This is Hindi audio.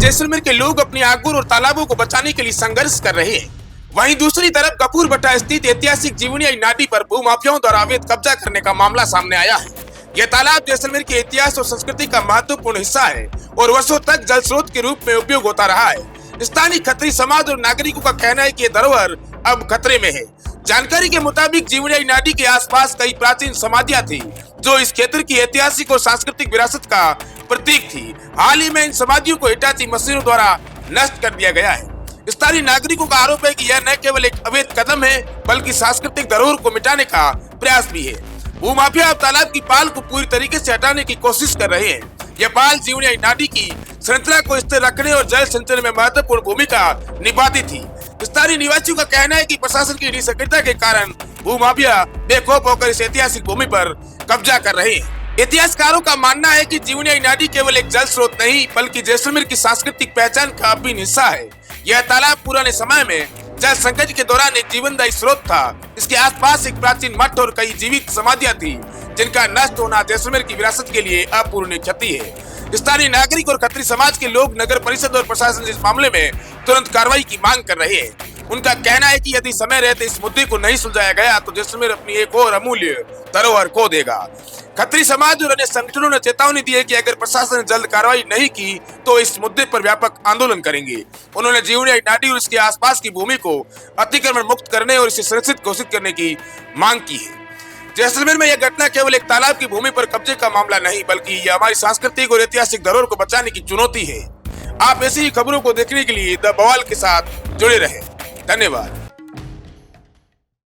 जैसलमेर के लोग अपनी आगुर और तालाबों को बचाने के लिए संघर्ष कर रहे हैं। वहीं दूसरी तरफ कपूर भट्टा स्थित ऐतिहासिक जीवनी नाडी पर भूमाफियाओं द्वारा अवैध कब्जा करने का मामला सामने आया है। यह तालाब जैसलमेर के इतिहास और संस्कृति का महत्वपूर्ण हिस्सा है और वर्षों तक जल स्रोत के रूप में उपयोग होता रहा है। स्थानीय खत्री समाज और नागरिकों का कहना है कि ये धरोहर अब खतरे में है। जानकारी के मुताबिक जीवनी नाडी के आसपास कई प्राचीन समाधियां थी जो इस क्षेत्र की ऐतिहासिक और सांस्कृतिक विरासत का प्रतीक थी। हाल ही में इन समाधियों को हिटाची मशीनों द्वारा नष्ट कर दिया गया है। स्थानीय नागरिकों का आरोप है कि यह न केवल एक अवैध कदम है बल्कि सांस्कृतिक धरोहर को मिटाने का प्रयास भी है। भूमाफिया अब तालाब की पाल को पूरी तरीके से हटाने की कोशिश कर रहे हैं। यह पाल जीवनी नाडी की श्रृंखला को स्थिर रखने और जल संचरण में महत्वपूर्ण भूमिका निभाती थी। स्थानीय निवासियों का कहना है कि प्रशासन की निष्क्रियता के कारण भूमाफिया बेखौफ होकर इस ऐतिहासिक भूमि पर कब्जा कर रहे हैं। इतिहासकारों का मानना है कि जीवनी नाडी केवल एक जल स्रोत नहीं बल्कि जैसलमेर की सांस्कृतिक पहचान का अभिन्न हिस्सा है। यह तालाब पुराने समय में जल संकट के दौरान एक जीवनदायी स्रोत था। इसके आसपास एक प्राचीन मठ और कई जीवित समाधियां थी जिनका नष्ट होना जैसलमेर की विरासत के लिए अपूरणीय क्षति है। स्थानीय नागरिक और खत्री समाज के लोग नगर परिषद और प्रशासन इस मामले में तुरंत कार्रवाई की मांग कर रहे हैं। उनका कहना है कि यदि समय रहते इस मुद्दे को नहीं सुलझाया गया तो जैसलमेर अपनी एक और अमूल्य धरोहर खो देगा। खत्री समाज और अन्य संगठनों ने चेतावनी दी है कि अगर प्रशासन ने जल्द कार्रवाई नहीं की तो इस मुद्दे पर व्यापक आंदोलन करेंगे। उन्होंने जीवनी नाडी और इसके आसपास की भूमि को अतिक्रमण मुक्त करने और इसे सुरक्षित घोषित करने की मांग की है। जैसलमेर में यह घटना केवल एक तालाब की भूमि पर कब्जे का मामला नहीं बल्कि यह हमारी सांस्कृतिक और ऐतिहासिक धरोहर को बचाने की चुनौती है। आप ऐसी ही खबरों को देखने के लिए द बवाल के साथ जुड़े रहें। धन्यवाद।